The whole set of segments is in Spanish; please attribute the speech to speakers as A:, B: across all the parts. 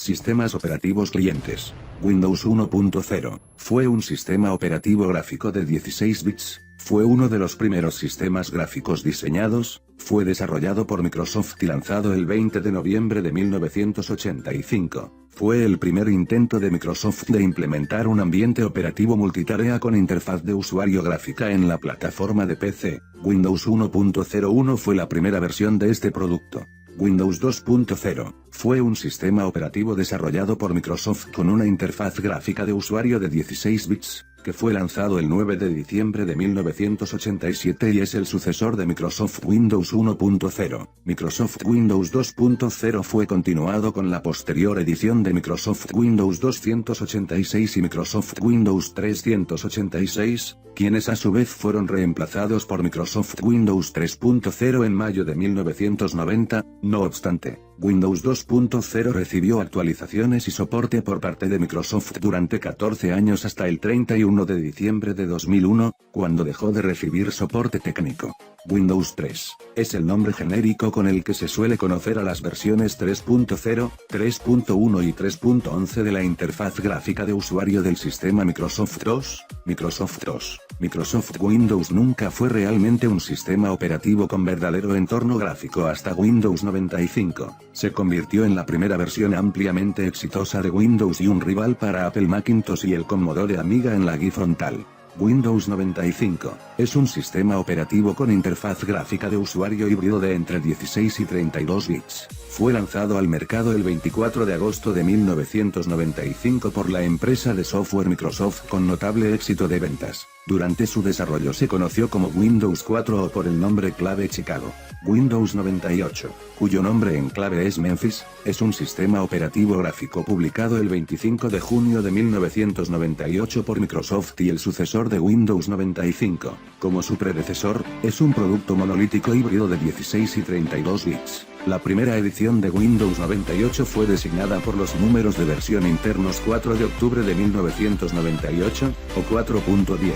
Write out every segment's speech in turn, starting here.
A: Sistemas operativos clientes. Windows 1.0. Fue un sistema operativo gráfico de 16 bits. Fue uno de los primeros sistemas gráficos diseñados. Fue desarrollado por Microsoft y lanzado el 20 de noviembre de 1985. Fue el primer intento de Microsoft de implementar un ambiente operativo multitarea con interfaz de usuario gráfica en la plataforma de PC. Windows 1.01 fue la primera versión de este producto. Windows 2.0 fue un sistema operativo desarrollado por Microsoft con una interfaz gráfica de usuario de 16 bits, que fue lanzado el 9 de diciembre de 1987 y es el sucesor de Microsoft Windows 1.0. Microsoft Windows 2.0 fue continuado con la posterior edición de Microsoft Windows 286 y Microsoft Windows 386, quienes a su vez fueron reemplazados por Microsoft Windows 3.0 en mayo de 1990. No obstante, Windows 2.0 recibió actualizaciones y soporte por parte de Microsoft durante 14 años hasta el 31 de diciembre de 2001, cuando dejó de recibir soporte técnico. Windows 3 es el nombre genérico con el que se suele conocer a las versiones 3.0, 3.1 y 3.11 de la interfaz gráfica de usuario del sistema Microsoft 2. Microsoft Windows nunca fue realmente un sistema operativo con verdadero entorno gráfico hasta Windows 95. Se convirtió en la primera versión ampliamente exitosa de Windows y un rival para Apple Macintosh y el Commodore Amiga en la GUI frontal. Windows 95 es un sistema operativo con interfaz gráfica de usuario híbrido de entre 16 y 32 bits. Fue lanzado al mercado el 24 de agosto de 1995 por la empresa de software Microsoft con notable éxito de ventas. Durante su desarrollo se conoció como Windows 4 o por el nombre clave Chicago. Windows 98, cuyo nombre en clave es Memphis, es un sistema operativo gráfico publicado el 25 de junio de 1998 por Microsoft y el sucesor de Windows 95. Como su predecesor, es un producto monolítico híbrido de 16 y 32 bits. La primera edición de Windows 98 fue designada por los números de versión internos 4 de octubre de 1998, o 4.10.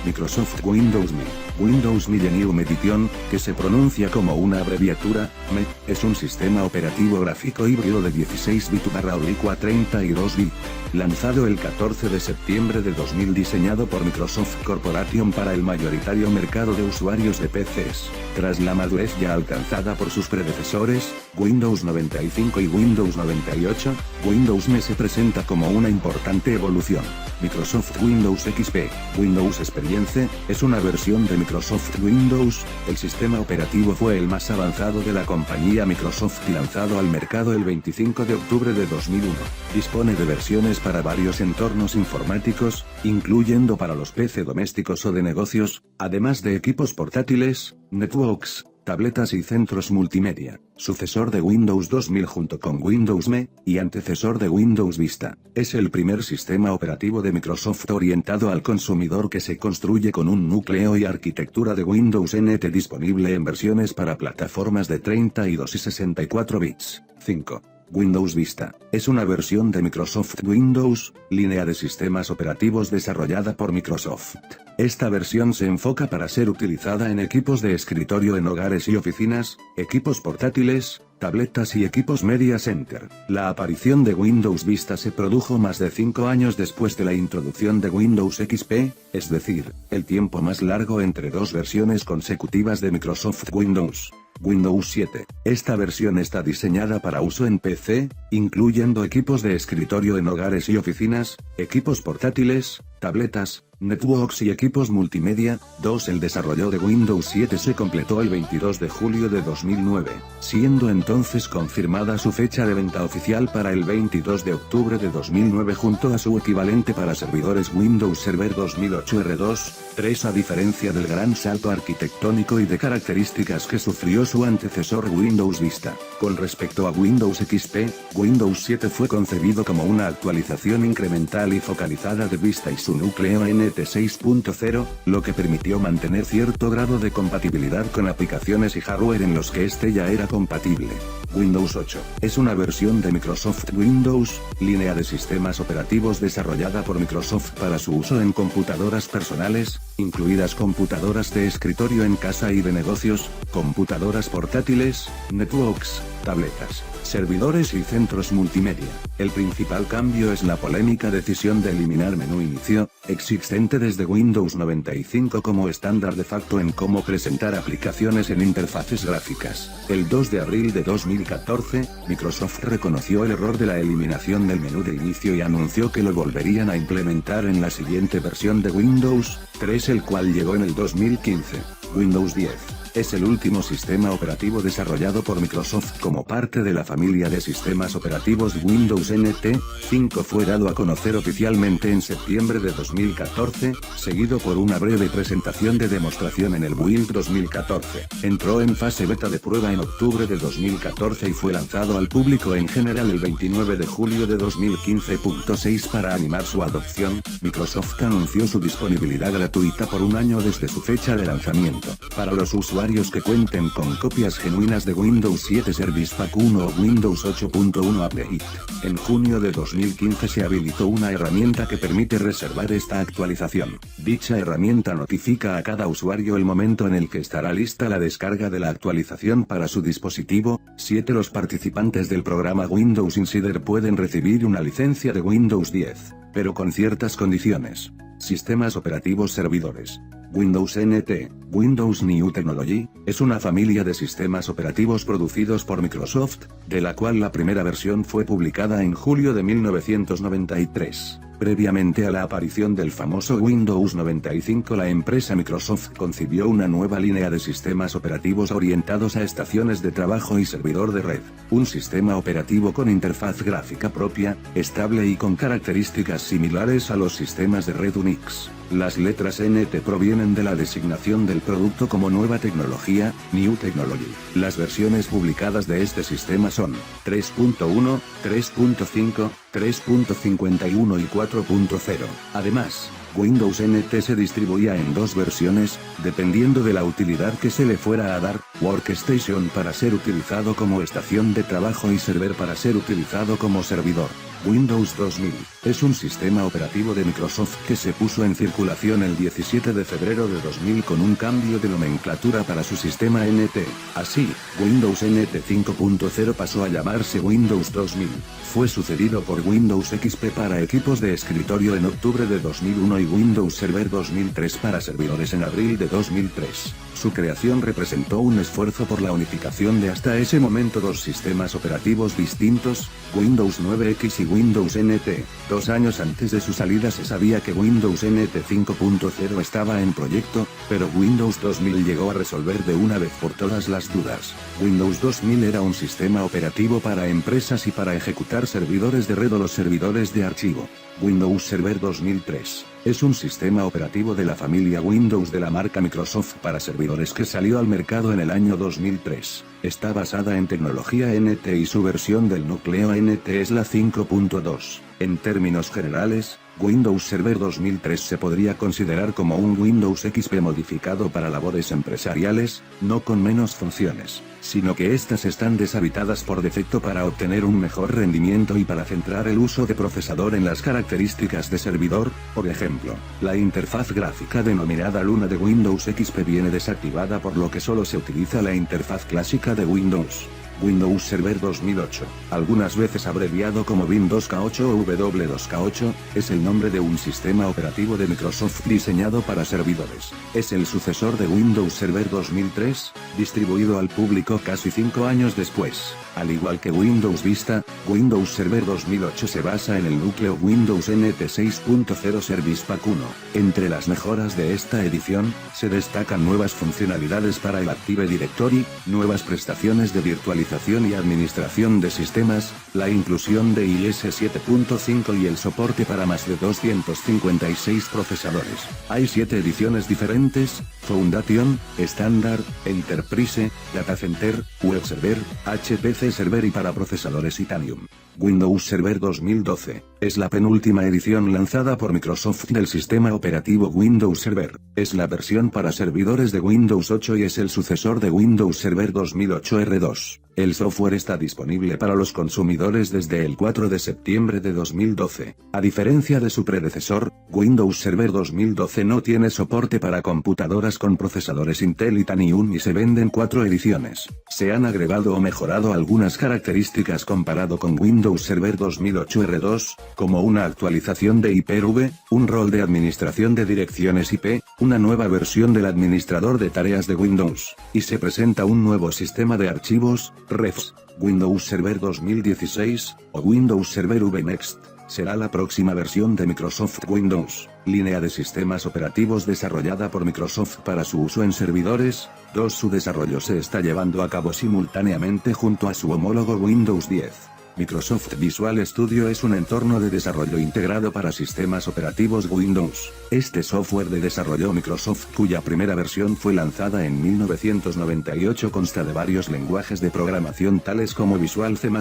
A: Microsoft Windows ME. Windows Millennium Edition, que se pronuncia como una abreviatura, ME, es un sistema operativo gráfico híbrido de 16 bit / 32 bit. Lanzado el 14 de septiembre de 2000, diseñado por Microsoft Corporation para el mayoritario mercado de usuarios de PCs. Tras la madurez ya alcanzada por sus predecesores, Windows 95 y Windows 98, Windows ME se presenta como una importante evolución. Microsoft Windows XP, Windows Experience, es una versión de Microsoft Windows. El sistema operativo fue el más avanzado de la compañía Microsoft y lanzado al mercado el 25 de octubre de 2001. Dispone de versiones para varios entornos informáticos, incluyendo para los PC domésticos o de negocios, además de equipos portátiles, networks, tabletas y centros multimedia. Sucesor de Windows 2000 junto con Windows ME, y antecesor de Windows Vista. Es el primer sistema operativo de Microsoft orientado al consumidor que se construye con un núcleo y arquitectura de Windows NT disponible en versiones para plataformas de 32 y 64 bits. 5. Windows Vista, es una versión de Microsoft Windows, línea de sistemas operativos desarrollada por Microsoft. Esta versión se enfoca para ser utilizada en equipos de escritorio en hogares y oficinas, equipos portátiles, tabletas y equipos Media Center. La aparición de Windows Vista se produjo más de 5 años después de la introducción de Windows XP, es decir, el tiempo más largo entre dos versiones consecutivas de Microsoft Windows. Windows 7. Esta versión está diseñada para uso en PC, incluyendo equipos de escritorio en hogares y oficinas, equipos portátiles, tabletas, networks y equipos multimedia. 2. El desarrollo de Windows 7 se completó el 22 de julio de 2009, siendo entonces confirmada su fecha de venta oficial para el 22 de octubre de 2009 junto a su equivalente para servidores Windows Server 2008 R2. 3. A diferencia del gran salto arquitectónico y de características que sufrió su antecesor Windows Vista, con respecto a Windows XP, Windows 7 fue concebido como una actualización incremental y focalizada de Vista y su núcleo NT 6.0, lo que permitió mantener cierto grado de compatibilidad con aplicaciones y hardware en los que este ya era compatible. Windows 8 es una versión de Microsoft Windows, línea de sistemas operativos desarrollada por Microsoft para su uso en computadoras personales, incluidas computadoras de escritorio en casa y de negocios, computadoras portátiles, networks, tabletas, Servidores y centros multimedia. El principal cambio es la polémica decisión de eliminar menú inicio, existente desde Windows 95 como estándar de facto en cómo presentar aplicaciones en interfaces gráficas. El 2 de abril de 2014, Microsoft reconoció el error de la eliminación del menú de inicio y anunció que lo volverían a implementar en la siguiente versión de Windows 3, el cual llegó en el 2015. Windows 10. Es el último sistema operativo desarrollado por Microsoft como parte de la familia de sistemas operativos Windows NT. 5 fue dado a conocer oficialmente en septiembre de 2014, seguido por una breve presentación de demostración en el Build 2014. Entró en fase beta de prueba en octubre de 2014 y fue lanzado al público en general el 29 de julio de 2015.6. Para animar su adopción, Microsoft anunció su disponibilidad gratuita por un año desde su fecha de lanzamiento. Para los usuarios que cuenten con copias genuinas de Windows 7 Service Pack 1 o Windows 8.1 Update. En junio de 2015 se habilitó una herramienta que permite reservar esta actualización. Dicha herramienta notifica a cada usuario el momento en el que estará lista la descarga de la actualización para su dispositivo. 7. Los participantes del programa Windows Insider pueden recibir una licencia de Windows 10, pero con ciertas condiciones. Sistemas operativos servidores. Windows NT, Windows New Technology, es una familia de sistemas operativos producidos por Microsoft, de la cual la primera versión fue publicada en julio de 1993. Previamente a la aparición del famoso Windows 95, la empresa Microsoft concibió una nueva línea de sistemas operativos orientados a estaciones de trabajo y servidor de red. Un sistema operativo con interfaz gráfica propia, estable y con características similares a los sistemas de red Unix. Las letras NT provienen de la designación del producto como nueva tecnología, New Technology. Las versiones publicadas de este sistema son 3.1, 3.5, 3.51 y 4.0. Además, Windows NT se distribuía en dos versiones, dependiendo de la utilidad que se le fuera a dar: Workstation para ser utilizado como estación de trabajo y Server para ser utilizado como servidor. Windows 2000 es un sistema operativo de Microsoft que se puso en circulación el 17 de febrero de 2000 con un cambio de nomenclatura para su sistema NT. Así, Windows NT 5.0 pasó a llamarse Windows 2000. Fue sucedido por Windows XP para equipos de escritorio en octubre de 2001 y Windows Server 2003 para servidores en abril de 2003. Su creación representó un esfuerzo por la unificación de hasta ese momento dos sistemas operativos distintos, Windows 9X y Windows NT. 2 años antes de su salida se sabía que Windows NT 5.0 estaba en proyecto, pero Windows 2000 llegó a resolver de una vez por todas las dudas. Windows 2000 era un sistema operativo para empresas y para ejecutar servidores de red o los servidores de archivo. Windows Server 2003 es un sistema operativo de la familia Windows de la marca Microsoft para servidores que salió al mercado en el año 2003. Está basada en tecnología NT y su versión del núcleo NT es la 5.2. En términos generales, Windows Server 2003 se podría considerar como un Windows XP modificado para labores empresariales, no con menos funciones, sino que estas están deshabitadas por defecto para obtener un mejor rendimiento y para centrar el uso de procesador en las características de servidor. Por ejemplo, la interfaz gráfica denominada Luna de Windows XP viene desactivada, por lo que solo se utiliza la interfaz clásica de Windows. Windows Server 2008, algunas veces abreviado como Win 2K8 o W2K8, es el nombre de un sistema operativo de Microsoft diseñado para servidores. Es el sucesor de Windows Server 2003, distribuido al público casi 5 años después. Al igual que Windows Vista, Windows Server 2008 se basa en el núcleo Windows NT 6.0 Service Pack 1. Entre las mejoras de esta edición, se destacan nuevas funcionalidades para el Active Directory, nuevas prestaciones de virtualización y administración de sistemas, la inclusión de iOS 7.5 y el soporte para más de 256 procesadores. Hay 7 ediciones diferentes: Foundation, Standard, Enterprise, Data Center, Web Server, HPC Server y para procesadores Titanium. Windows Server 2012 es la penúltima edición lanzada por Microsoft del sistema operativo Windows Server. Es la versión para servidores de Windows 8 y es el sucesor de Windows Server 2008 R2. El software está disponible para los consumidores desde el 4 de septiembre de 2012. A diferencia de su predecesor, Windows Server 2012 no tiene soporte para computadoras con procesadores Intel y Titan y se venden 4 ediciones. Se han agregado o mejorado algunas características comparado con Windows Server 2008 R2, como una actualización de Hyper-V, un rol de administración de direcciones IP, una nueva versión del administrador de tareas de Windows, y se presenta un nuevo sistema de archivos, refs. Windows Server 2016, o Windows Server VNext, será la próxima versión de Microsoft Windows, línea de sistemas operativos desarrollada por Microsoft para su uso en servidores. Su desarrollo se está llevando a cabo simultáneamente junto a su homólogo Windows 10. Microsoft Visual Studio es un entorno de desarrollo integrado para sistemas operativos Windows. Este software de desarrollo Microsoft, cuya primera versión fue lanzada en 1998, consta de varios lenguajes de programación tales como Visual C++,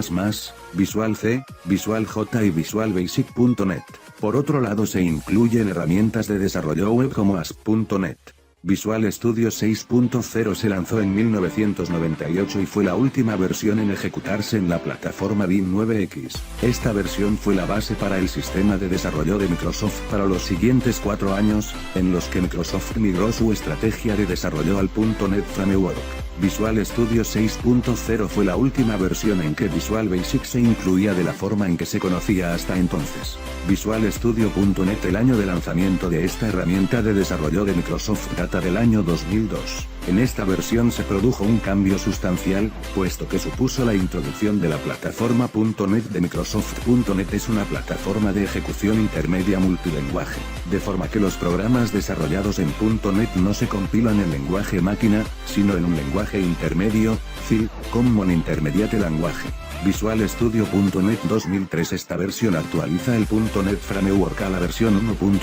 A: Visual C, Visual J y Visual Basic.net. Por otro lado, se incluyen herramientas de desarrollo web como ASP.NET. Visual Studio 6.0 se lanzó en 1998 y fue la última versión en ejecutarse en la plataforma Vim 9X. Esta versión fue la base para el sistema de desarrollo de Microsoft para los siguientes 4 años, en los que Microsoft migró su estrategia de desarrollo al .NET Framework. Visual Studio 6.0 fue la última versión en que Visual Basic se incluía de la forma en que se conocía hasta entonces. Visual Studio.NET. El año de lanzamiento de esta herramienta de desarrollo de Microsoft data del año 2002. En esta versión se produjo un cambio sustancial, puesto que supuso la introducción de la plataforma .NET de Microsoft. .NET es una plataforma de ejecución intermedia multilenguaje, de forma que los programas desarrollados en .NET no se compilan en lenguaje máquina, sino en un lenguaje intermedio, CIL, Common Intermediate Language. Visual Studio.NET 2003. Esta versión actualiza el .NET Framework a la versión 1.1.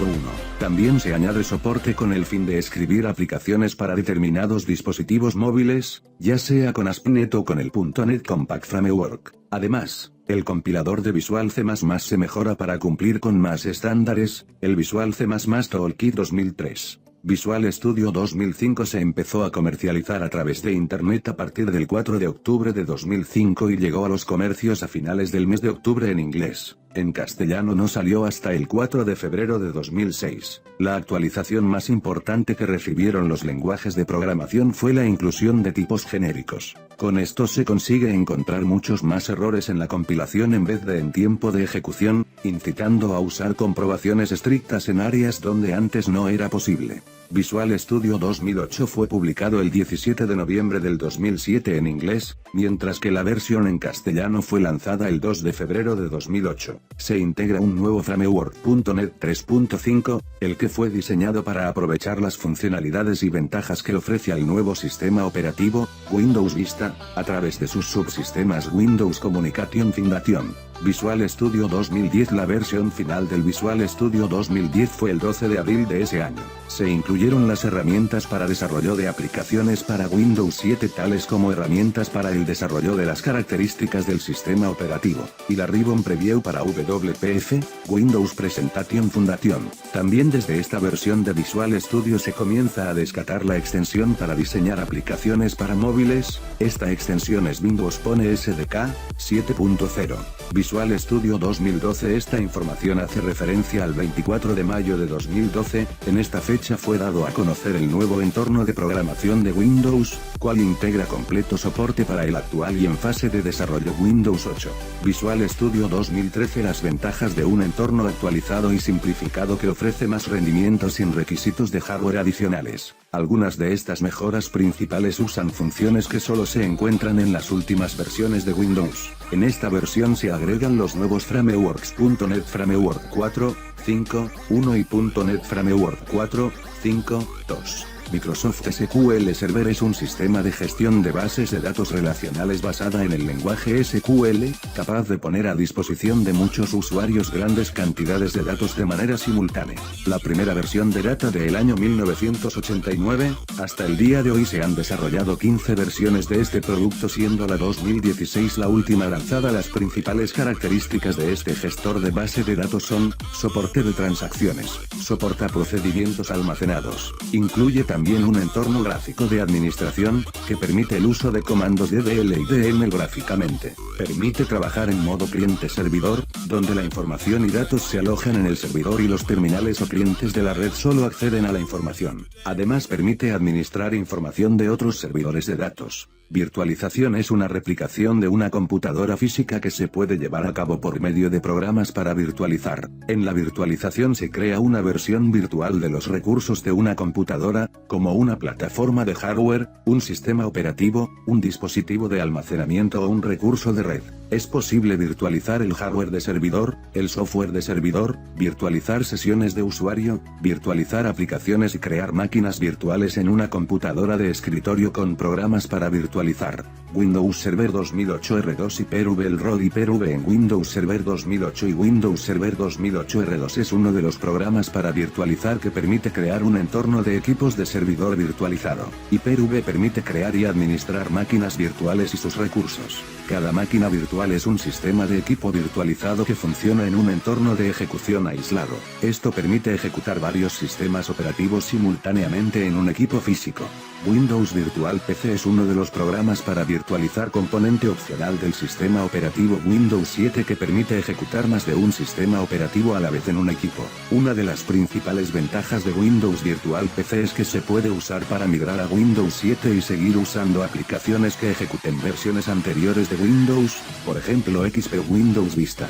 A: También se añade soporte con el fin de escribir aplicaciones para determinados dispositivos móviles, ya sea con ASP.NET o con el .NET Compact Framework. Además, el compilador de Visual C++ se mejora para cumplir con más estándares, el Visual C++ Toolkit 2003. Visual Studio 2005 se empezó a comercializar a través de Internet a partir del 4 de octubre de 2005 y llegó a los comercios a finales del mes de octubre en inglés. En castellano no salió hasta el 4 de febrero de 2006. La actualización más importante que recibieron los lenguajes de programación fue la inclusión de tipos genéricos. Con esto se consigue encontrar muchos más errores en la compilación en vez de en tiempo de ejecución, incitando a usar comprobaciones estrictas en áreas donde antes no era posible. Visual Studio 2008 fue publicado el 17 de noviembre del 2007 en inglés, mientras que la versión en castellano fue lanzada el 2 de febrero de 2008. Se integra un nuevo framework .NET 3.5, el que fue diseñado para aprovechar las funcionalidades y ventajas que ofrece al nuevo sistema operativo, Windows Vista, a través de sus subsistemas Windows Communication Foundation. Visual Studio 2010. La versión final del Visual Studio 2010 fue el 12 de abril de ese año. Se incluyeron las herramientas para desarrollo de aplicaciones para Windows 7 tales como herramientas para el desarrollo de las características del sistema operativo, y la Ribbon Preview para WPF, Windows Presentation Foundation. También desde esta versión de Visual Studio se comienza a descargar la extensión para diseñar aplicaciones para móviles. Esta extensión es Windows Phone SDK 7.0. Visual Studio 2012. Esta información hace referencia al 24 de mayo de 2012, en esta fecha fue dado a conocer el nuevo entorno de programación de Windows, cual integra completo soporte para el actual y en fase de desarrollo Windows 8. Visual Studio 2013. Las ventajas de un entorno actualizado y simplificado que ofrece más rendimiento sin requisitos de hardware adicionales. Algunas de estas mejoras principales usan funciones que solo se encuentran en las últimas versiones de Windows. En esta versión se agregan los nuevos frameworks .NET Framework 4, 5, 1 y .NET Framework 4, 5, 2. Microsoft SQL Server es un sistema de gestión de bases de datos relacionales basada en el lenguaje SQL, capaz de poner a disposición de muchos usuarios grandes cantidades de datos de manera simultánea. La primera versión data del año 1989, hasta el día de hoy se han desarrollado 15 versiones de este producto, siendo la 2016 la última lanzada. Las principales características de este gestor de base de datos son: soporte de transacciones, soporta procedimientos almacenados, incluye también también un entorno gráfico de administración, que permite el uso de comandos DDL y DML gráficamente. Permite trabajar en modo cliente-servidor, donde la información y datos se alojan en el servidor y los terminales o clientes de la red solo acceden a la información. Además permite administrar información de otros servidores de datos. Virtualización es una replicación de una computadora física que se puede llevar a cabo por medio de programas para virtualizar. En la virtualización se crea una versión virtual de los recursos de una computadora, como una plataforma de hardware, un sistema operativo, un dispositivo de almacenamiento o un recurso de red. Es posible virtualizar el hardware de servidor, el software de servidor, virtualizar sesiones de usuario, virtualizar aplicaciones y crear máquinas virtuales en una computadora de escritorio con programas para virtualizar. Windows Server 2008 R2 Hyper-V Hyper-V en Windows Server 2008 y Windows Server 2008 R2 es uno de los programas para virtualizar que permite crear un entorno de equipos de servidor virtualizado. Hyper-V permite crear y administrar máquinas virtuales y sus recursos. Cada máquina virtual es un sistema de equipo virtualizado que funciona en un entorno de ejecución aislado. Esto permite ejecutar varios sistemas operativos simultáneamente en un equipo físico. Windows Virtual PC es uno de los programas para virtualizar componente opcional del sistema operativo Windows 7 que permite ejecutar más de un sistema operativo a la vez en un equipo. Una de las principales ventajas de Windows Virtual PC es que se puede usar para migrar a Windows 7 y seguir usando aplicaciones que ejecuten versiones anteriores de Windows, por ejemplo XP o Windows Vista.